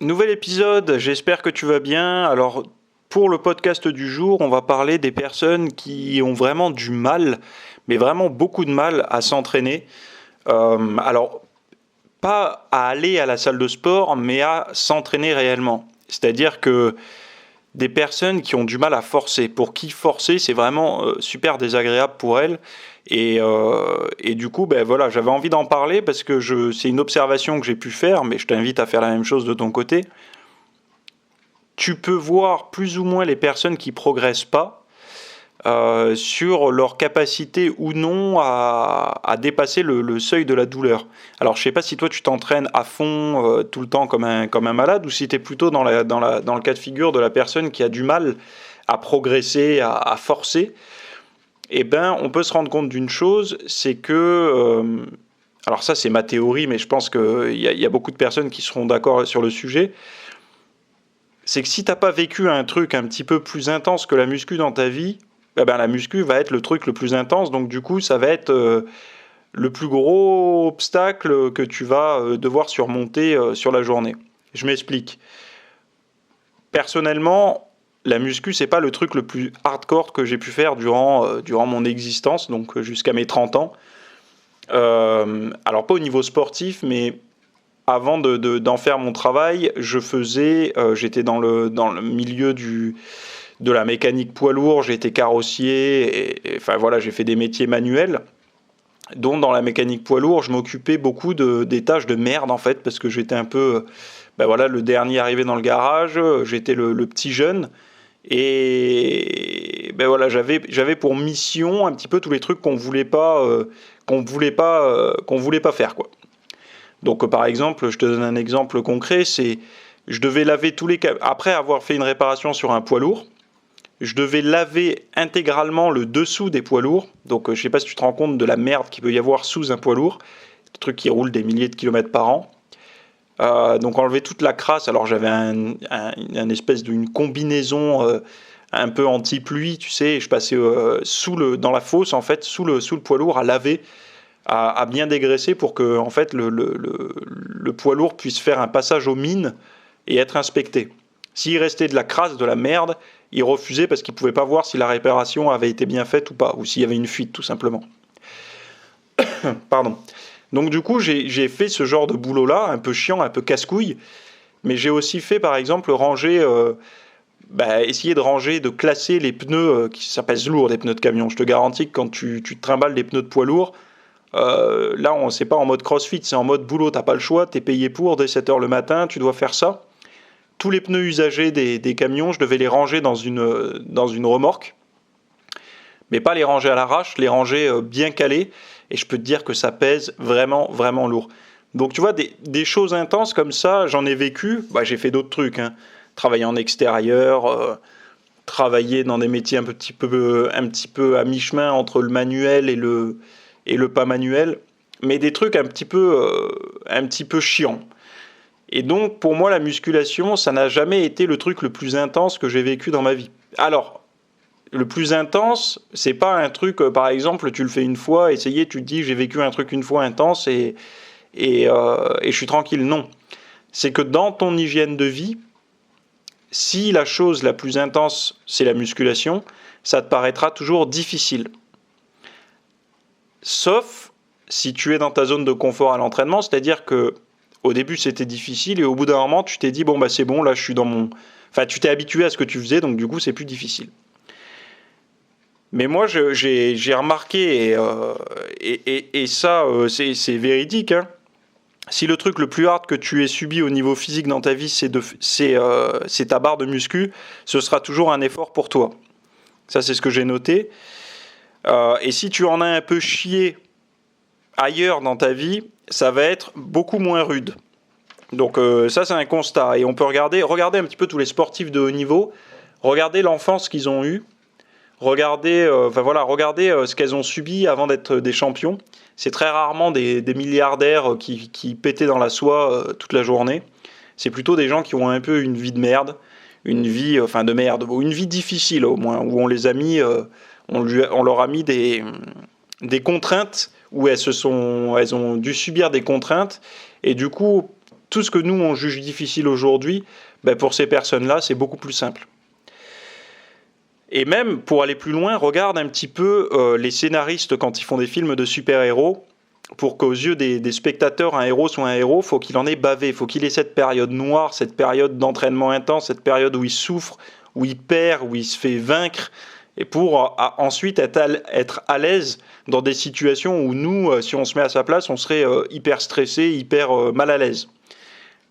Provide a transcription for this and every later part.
Nouvel épisode, j'espère que tu vas bien. Alors, pour le podcast du jour, on va parler des personnes qui ont vraiment du mal, mais vraiment beaucoup de mal à s'entraîner. Alors, pas à aller à la salle de sport, mais à s'entraîner réellement. C'est-à-dire que des personnes qui ont du mal à forcer, pour qui forcer, c'est vraiment super désagréable pour elles. Et du coup, ben voilà, j'avais envie d'en parler parce que c'est une observation que j'ai pu faire, mais je t'invite à faire la même chose de ton côté. Tu peux voir plus ou moins les personnes qui progressent pas sur leur capacité ou non à dépasser le seuil de la douleur. Alors je sais pas si toi tu t'entraînes à fond tout le temps comme un malade ou si tu es plutôt dans le cas de figure de la personne qui a du mal à progresser, à forcer. Eh ben, on peut se rendre compte d'une chose, c'est que alors ça c'est ma théorie, mais je pense qu'il y a beaucoup de personnes qui seront d'accord sur le sujet. C'est que si t'as pas vécu un truc un petit peu plus intense que la muscu dans ta vie, eh ben la muscu va être le truc le plus intense, donc du coup ça va être le plus gros obstacle que tu vas devoir surmonter sur la journée. Je m'explique. Personnellement, la muscu c'est pas le truc le plus hardcore que j'ai pu faire durant mon existence, donc jusqu'à mes 30 ans. Alors pas au niveau sportif, mais avant d'en faire mon travail, j'étais dans le milieu de la mécanique poids lourd, j'ai été carrossier, enfin voilà, j'ai fait des métiers manuels, dont dans la mécanique poids lourd, je m'occupais beaucoup des tâches de merde en fait, parce que j'étais un peu, ben voilà, le dernier arrivé dans le garage, j'étais le petit jeune, et ben voilà, j'avais pour mission un petit peu tous les trucs qu'on voulait pas faire quoi. Donc par exemple, je te donne un exemple concret, c'est je devais laver après avoir fait une réparation sur un poids lourd, je devais laver intégralement le dessous des poids lourds. Donc je sais pas si tu te rends compte de la merde qu'il peut y avoir sous un poids lourd, des trucs qui roulent des milliers de kilomètres par an. Donc enlever toute la crasse. Alors j'avais une espèce d'une combinaison un peu anti-pluie, tu sais, et je passais dans la fosse en fait, sous le poids lourd à laver, à bien dégraisser pour que en fait le poids lourd puisse faire un passage aux mines et être inspecté. S'il restait de la crasse, de la merde, il refusait parce qu'il ne pouvait pas voir si la réparation avait été bien faite ou pas, ou s'il y avait une fuite tout simplement. Pardon. Donc du coup, j'ai fait ce genre de boulot-là, un peu chiant, un peu casse-couille, mais j'ai aussi fait par exemple essayer de ranger, de classer les pneus, ça pèse lourd des pneus de camion. Je te garantis que quand tu te trimbales des pneus de poids lourd, là, c'est pas en mode crossfit, c'est en mode boulot, t'as pas le choix, t'es payé pour, dès 7h le matin, tu dois faire ça. Tous les pneus usagés des camions, je devais les ranger dans une remorque, mais pas les ranger à l'arrache, les ranger bien calés, et je peux te dire que ça pèse vraiment, vraiment lourd. Donc tu vois, des choses intenses comme ça, j'en ai vécu, j'ai fait d'autres trucs, hein. Travailler en extérieur, travailler dans des métiers un petit peu à mi-chemin entre le manuel et le pas manuel, mais des trucs un petit peu chiants. Et donc, pour moi, la musculation, ça n'a jamais été le truc le plus intense que j'ai vécu dans ma vie. Alors, le plus intense, c'est pas un truc, par exemple, tu le fais une fois, essayer, tu te dis, j'ai vécu un truc une fois intense et je suis tranquille. Non. C'est que dans ton hygiène de vie, si la chose la plus intense, c'est la musculation, ça te paraîtra toujours difficile. Sauf si tu es dans ta zone de confort à l'entraînement, c'est-à-dire que au début c'était difficile et au bout d'un moment tu t'es dit c'est bon, là je suis dans mon... Enfin tu t'es habitué à ce que tu faisais, donc du coup c'est plus difficile. Mais moi j'ai remarqué, et ça c'est véridique, hein. Si le truc le plus hard que tu aies subi au niveau physique dans ta vie c'est ta barre de muscu, ce sera toujours un effort pour toi. Ça c'est ce que j'ai noté. Et si tu en as un peu chié ailleurs dans ta vie, ça va être beaucoup moins rude. Donc ça c'est un constat. Et on peut regarder un petit peu tous les sportifs de haut niveau, regarder l'enfance qu'ils ont eue, regarder ce qu'elles ont subi avant d'être des champions. C'est très rarement des milliardaires qui pétaient dans la soie toute la journée. C'est plutôt des gens qui ont un peu une vie de merde, une vie de merde, ou une vie difficile au moins, où on les a mis, on leur a mis des contraintes, où elles ont dû subir des contraintes, et du coup, tout ce que nous on juge difficile aujourd'hui, pour ces personnes-là, c'est beaucoup plus simple. Et même, pour aller plus loin, regarde un petit peu les scénaristes quand ils font des films de super-héros. Pour qu'aux yeux des spectateurs, un héros soit un héros, il faut qu'il en ait bavé, il faut qu'il ait cette période noire, cette période d'entraînement intense, cette période où il souffre, où il perd, où il se fait vaincre, et pour ensuite être à l'aise dans des situations où nous, si on se met à sa place, on serait hyper stressé, hyper mal à l'aise.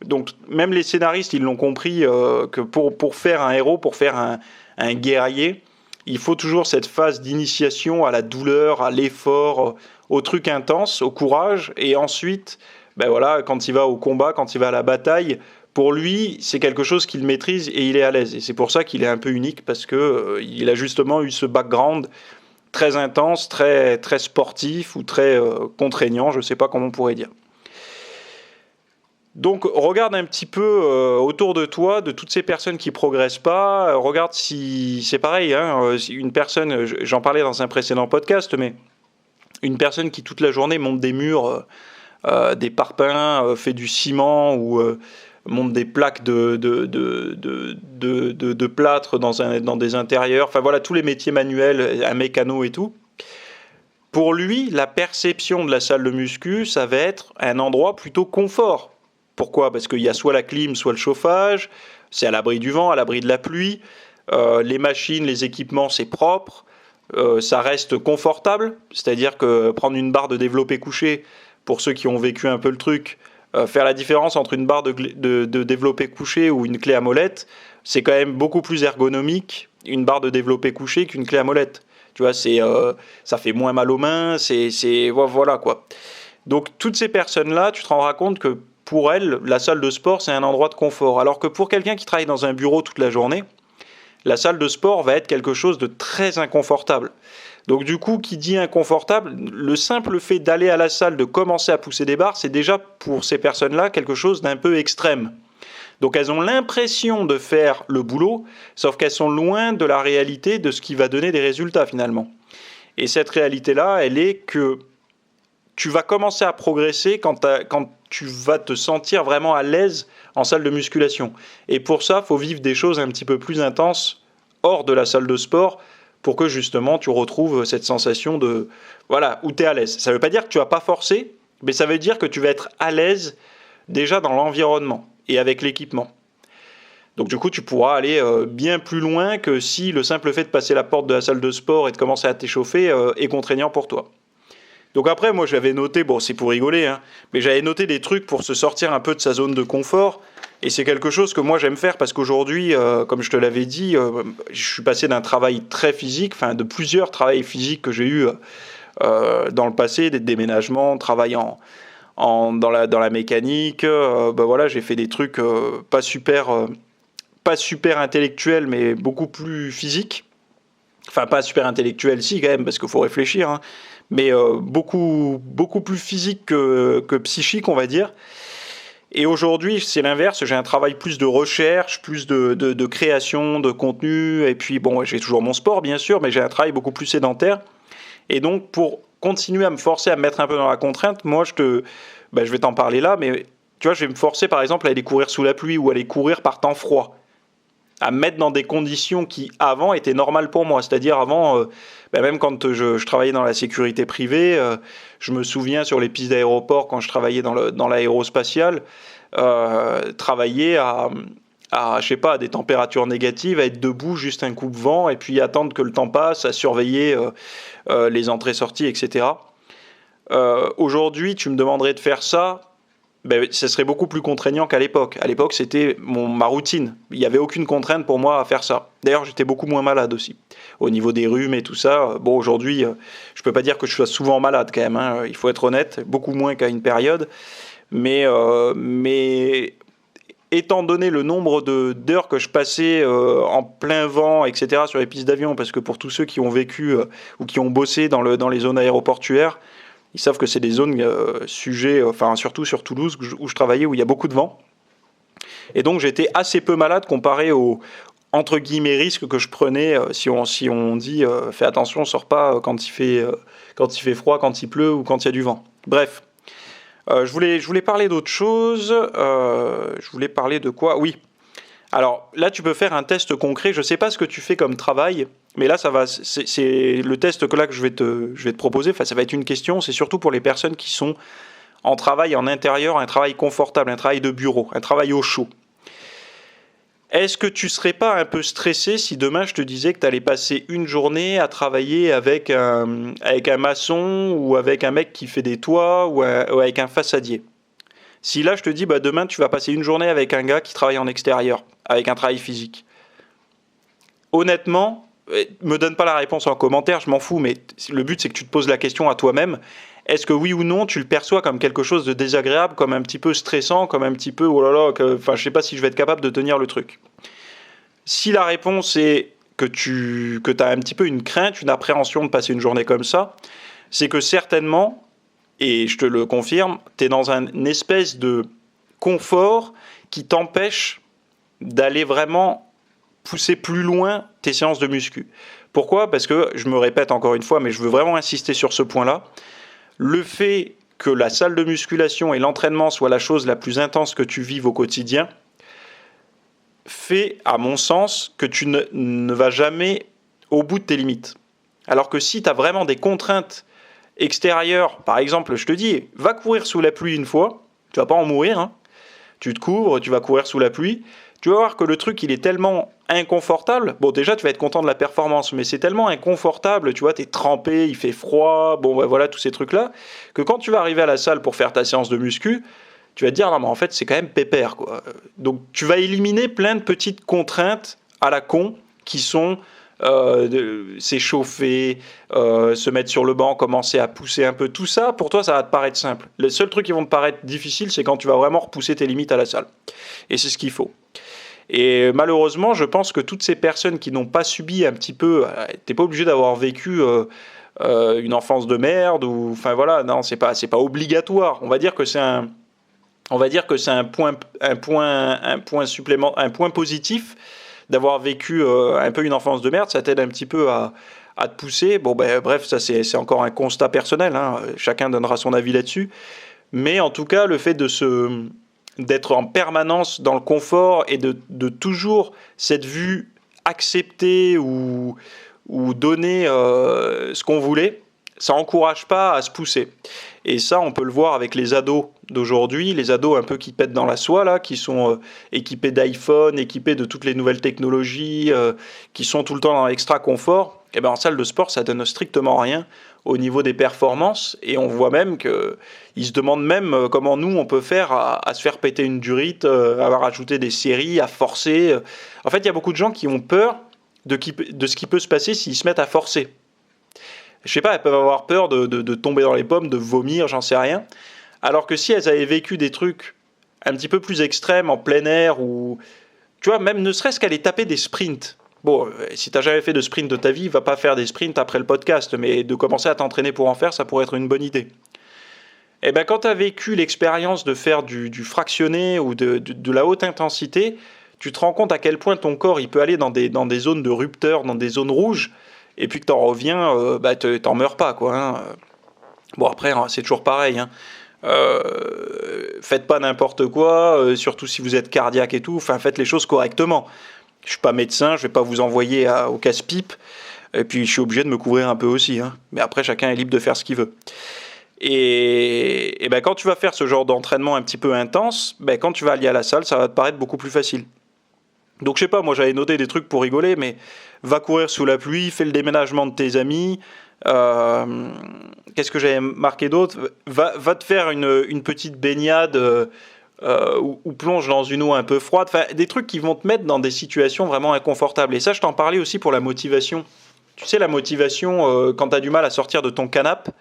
Donc même les scénaristes, ils l'ont compris que pour faire un héros, pour faire un guerrier, il faut toujours cette phase d'initiation à la douleur, à l'effort, au truc intense, au courage, et ensuite, quand il va au combat, quand il va à la bataille, pour lui, c'est quelque chose qu'il maîtrise et il est à l'aise. Et c'est pour ça qu'il est un peu unique, parce que il a justement eu ce background très intense, très, très sportif ou très contraignant, je ne sais pas comment on pourrait dire. Donc regarde un petit peu autour de toi, de toutes ces personnes qui progressent pas, regarde si c'est pareil, si une personne, j'en parlais dans un précédent podcast, mais une personne qui toute la journée monte des murs, des parpaings, fait du ciment ou monte des plaques de plâtre dans des intérieurs, enfin voilà, tous les métiers manuels, un mécano et tout. Pour lui, la perception de la salle de muscu, ça va être un endroit plutôt confort. Pourquoi ? Parce qu'il y a soit la clim, soit le chauffage, c'est à l'abri du vent, à l'abri de la pluie, les machines, les équipements, c'est propre, ça reste confortable, c'est-à-dire que prendre une barre de développé couché, pour ceux qui ont vécu un peu le truc, faire la différence entre une barre de développé couché ou une clé à molette, c'est quand même beaucoup plus ergonomique, une barre de développé couché qu'une clé à molette. Tu vois, ça fait moins mal aux mains, voilà quoi. Donc toutes ces personnes-là, tu te rendras compte que pour elles, la salle de sport, c'est un endroit de confort. Alors que pour quelqu'un qui travaille dans un bureau toute la journée, la salle de sport va être quelque chose de très inconfortable. Donc du coup, qui dit inconfortable, le simple fait d'aller à la salle, de commencer à pousser des barres, c'est déjà pour ces personnes-là quelque chose d'un peu extrême. Donc elles ont l'impression de faire le boulot, sauf qu'elles sont loin de la réalité de ce qui va donner des résultats finalement. Et cette réalité-là, elle est que tu vas commencer à progresser quand tu vas te sentir vraiment à l'aise en salle de musculation. Et pour ça, il faut vivre des choses un petit peu plus intenses hors de la salle de sport pour que justement tu retrouves cette sensation de où tu es à l'aise. Ça ne veut pas dire que tu ne vas pas forcer, mais ça veut dire que tu vas être à l'aise déjà dans l'environnement et avec l'équipement. Donc du coup, tu pourras aller bien plus loin que si le simple fait de passer la porte de la salle de sport et de commencer à t'échauffer est contraignant pour toi. Donc après, moi j'avais noté, c'est pour rigoler, mais j'avais noté des trucs pour se sortir un peu de sa zone de confort. Et c'est quelque chose que moi j'aime faire parce qu'aujourd'hui, comme je te l'avais dit, je suis passé d'un travail très physique, de plusieurs travails physiques que j'ai eu dans le passé, des déménagements, travail dans la mécanique. J'ai fait des trucs pas super intellectuels, mais beaucoup plus physiques. Enfin, pas super intellectuels, si quand même, parce qu'il faut réfléchir, mais beaucoup plus physique que psychique, on va dire. Et aujourd'hui, c'est l'inverse, j'ai un travail plus de recherche, plus de création, de contenu, et puis j'ai toujours mon sport, bien sûr, mais j'ai un travail beaucoup plus sédentaire. Et donc, pour continuer à me forcer à me mettre un peu dans la contrainte, moi, je vais t'en parler là, mais tu vois, je vais me forcer, par exemple, à aller courir sous la pluie ou à aller courir par temps froid, à me mettre dans des conditions qui, avant, étaient normales pour moi. C'est-à-dire, avant, même quand je travaillais dans la sécurité privée, je me souviens sur les pistes d'aéroport, quand je travaillais dans l'aérospatiale, travailler à des températures négatives, à être debout, juste un coupe-vent, et puis attendre que le temps passe, à surveiller les entrées-sorties, etc. Aujourd'hui, tu me demanderais de faire ça, ce serait beaucoup plus contraignant qu'à l'époque. À l'époque, c'était ma routine. Il n'y avait aucune contrainte pour moi à faire ça. D'ailleurs, j'étais beaucoup moins malade aussi. Au niveau des rhumes et tout ça, aujourd'hui, je ne peux pas dire que je sois souvent malade quand même, il faut être honnête, beaucoup moins qu'à une période. Mais étant donné le nombre d'heures que je passais en plein vent, etc., sur les pistes d'avion, parce que pour tous ceux qui ont vécu ou qui ont bossé dans les zones aéroportuaires, ils savent que c'est des zones surtout sur Toulouse, où je travaillais, où il y a beaucoup de vent. Et donc j'étais assez peu malade comparé aux entre guillemets risques que je prenais si on dit fais attention, sors pas quand il fait froid, quand il pleut ou quand il y a du vent. Bref. Je voulais parler d'autre chose. Je voulais parler de quoi? Oui. Alors là, tu peux faire un test concret. Je ne sais pas ce que tu fais comme travail, mais là, c'est le test que je vais te proposer. Enfin, ça va être une question. C'est surtout pour les personnes qui sont en travail en intérieur, un travail confortable, un travail de bureau, un travail au chaud. Est-ce que tu serais pas un peu stressé si demain je te disais que tu allais passer une journée à travailler avec un maçon ou avec un mec qui fait des toits ou avec un façadier? Si là je te dis bah demain tu vas passer une journée avec un gars qui travaille en extérieur, avec un travail physique. Honnêtement, me donne pas la réponse en commentaire, je m'en fous, mais le but c'est que tu te poses la question à toi-même. Est-ce que oui ou non tu le perçois comme quelque chose de désagréable, comme un petit peu stressant, comme un petit peu oh là là, enfin je sais pas si je vais être capable de tenir le truc. Si la réponse est que tu as un petit peu une crainte, une appréhension de passer une journée comme ça, c'est que certainement, et je te le confirme, tu es dans une espèce de confort qui t'empêche d'aller vraiment pousser plus loin tes séances de muscu. Pourquoi? Parce que, je me répète encore une fois, mais je veux vraiment insister sur ce point-là, le fait que la salle de musculation et l'entraînement soient la chose la plus intense que tu vives au quotidien, fait, à mon sens, que tu ne vas jamais au bout de tes limites. Alors que si tu as vraiment des contraintes extérieures, par exemple, je te dis, va courir sous la pluie une fois, tu vas pas en mourir, hein. Tu te couvres, tu vas courir sous la pluie, tu vas voir que le truc, il est tellement inconfortable. Bon, déjà, tu vas être content de la performance, mais c'est tellement inconfortable, tu vois, t'es trempé, il fait froid, bon, ben voilà, tous ces trucs-là, que quand tu vas arriver à la salle pour faire ta séance de muscu, tu vas te dire, non, mais en fait, c'est quand même pépère, quoi. Donc, tu vas éliminer plein de petites contraintes à la con qui sont s'échauffer, se mettre sur le banc, commencer à pousser un peu. Tout ça, pour toi, ça va te paraître simple. Les seuls trucs qui vont te paraître difficiles, c'est quand tu vas vraiment repousser tes limites à la salle. Et c'est ce qu'il faut. Et malheureusement, je pense que toutes ces personnes qui n'ont pas subi un petit peu, t'es pas obligé d'avoir vécu une enfance de merde ou, enfin voilà, non, c'est pas obligatoire. On va dire que c'est un point positif d'avoir vécu un peu une enfance de merde. Ça t'aide un petit peu à te pousser. Bon, ben bref, ça c'est encore un constat personnel, hein. Chacun donnera son avis là-dessus. Mais en tout cas, le fait d'être en permanence dans le confort et de toujours cette vue accepter ou donner ce qu'on voulait, ça n'encourage pas à se pousser. Et ça, on peut le voir avec les ados d'aujourd'hui, les ados un peu qui pètent dans la soie, là, qui sont équipés d'iPhone, équipés de toutes les nouvelles technologies, qui sont tout le temps dans l'extra confort. Et ben en salle de sport, ça donne strictement rien au niveau des performances. Et on voit même qu'ils se demandent même comment nous, on peut faire à se faire péter une durite, à rajouter des séries, à forcer. En fait, il y a beaucoup de gens qui ont peur de ce qui peut se passer s'ils se mettent à forcer. Je sais pas, elles peuvent avoir peur de tomber dans les pommes, de vomir, j'en sais rien. Alors que si elles avaient vécu des trucs un petit peu plus extrêmes en plein air, ou tu vois, même ne serait-ce qu'aller taper des sprints. Bon, si t'as jamais fait de sprint de ta vie, va pas faire des sprints après le podcast, mais de commencer à t'entraîner pour en faire, ça pourrait être une bonne idée. Et ben quand t'as vécu l'expérience de faire du fractionné ou de la haute intensité, tu te rends compte à quel point ton corps il peut aller dans des zones de rupteur, dans des zones rouges, et puis que t'en reviens, t'en meurs pas, quoi, hein. Bon, après, hein, c'est toujours pareil, hein. Faites pas n'importe quoi, surtout si vous êtes cardiaque et tout, enfin, faites les choses correctement. Je suis pas médecin, je vais pas vous envoyer au casse-pipe, et puis je suis obligé de me couvrir un peu aussi, hein. Mais après, chacun est libre de faire ce qu'il veut. Et ben, quand tu vas faire ce genre d'entraînement un petit peu intense, ben, quand tu vas aller à la salle, ça va te paraître beaucoup plus facile. Donc je sais pas, moi j'avais noté des trucs pour rigoler, mais va courir sous la pluie, fais le déménagement de tes amis. Qu'est-ce que j'avais marqué d'autre? Va te faire une petite baignade ou plonge dans une eau un peu froide. Enfin, des trucs qui vont te mettre dans des situations vraiment inconfortables. Et ça, je t'en parlais aussi pour la motivation. Tu sais, la motivation, quand tu as du mal à sortir de ton canapé,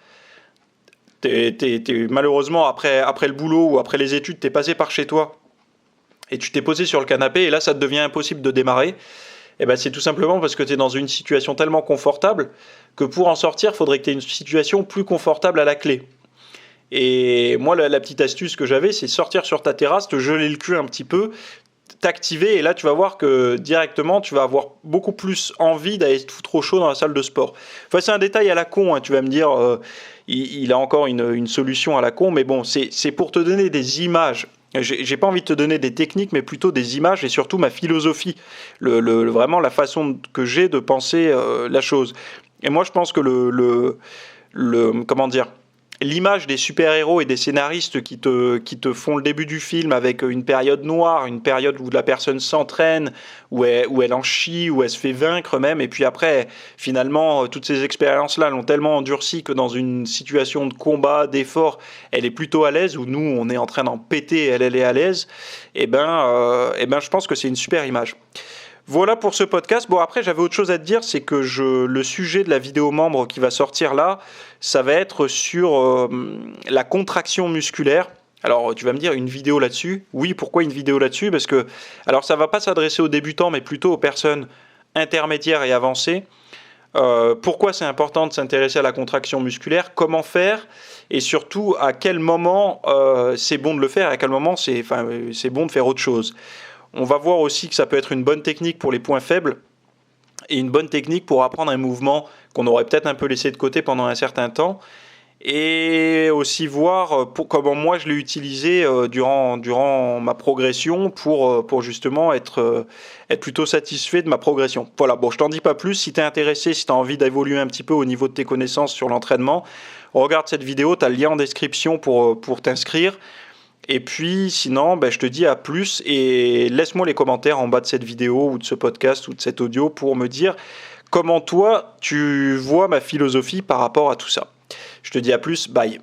malheureusement, après le boulot ou après les études, tu es passé par chez toi. Et tu t'es posé sur le canapé et là ça te devient impossible de démarrer, et ben c'est tout simplement parce que tu es dans une situation tellement confortable que pour en sortir, il faudrait que tu aies une situation plus confortable à la clé. Et moi, la petite astuce que j'avais, c'est sortir sur ta terrasse, te geler le cul un petit peu, t'activer et là tu vas voir que directement tu vas avoir beaucoup plus envie d'aller te foutre au chaud dans la salle de sport. Enfin, c'est un détail à la con, hein, tu vas me dire il a encore une solution à la con, mais bon, c'est pour te donner des images. J'ai pas envie de te donner des techniques, mais plutôt des images et surtout ma philosophie, vraiment la façon que j'ai de penser la chose. Et moi je pense que comment dire, l'image des super-héros et des scénaristes qui te font le début du film avec une période noire, une période où la personne s'entraîne, où elle en chie, où elle se fait vaincre même, et puis après, finalement, toutes ces expériences-là l'ont tellement endurcie que dans une situation de combat, d'effort, elle est plutôt à l'aise, où nous, on est en train d'en péter, elle est à l'aise, et je pense que c'est une super image. Voilà pour ce podcast. Bon, après, j'avais autre chose à te dire, c'est que le sujet de la vidéo membre qui va sortir là, ça va être sur la contraction musculaire. Alors, tu vas me dire, une vidéo là-dessus? Oui, pourquoi une vidéo là-dessus? Parce que, alors, ça va pas s'adresser aux débutants, mais plutôt aux personnes intermédiaires et avancées. Pourquoi c'est important de s'intéresser à la contraction musculaire? Comment faire? Et surtout, à quel moment c'est bon de le faire? À quel moment c'est bon de faire autre chose? On va voir aussi que ça peut être une bonne technique pour les points faibles et une bonne technique pour apprendre un mouvement qu'on aurait peut-être un peu laissé de côté pendant un certain temps. Et aussi voir comment moi je l'ai utilisé durant ma progression pour justement être plutôt satisfait de ma progression. Voilà, bon, je t'en dis pas plus. Si t'es intéressé, si t'as envie d'évoluer un petit peu au niveau de tes connaissances sur l'entraînement, regarde cette vidéo, t'as le lien en description pour t'inscrire. Et puis sinon, je te dis à plus et laisse-moi les commentaires en bas de cette vidéo ou de ce podcast ou de cet audio pour me dire comment toi tu vois ma philosophie par rapport à tout ça. Je te dis à plus, bye.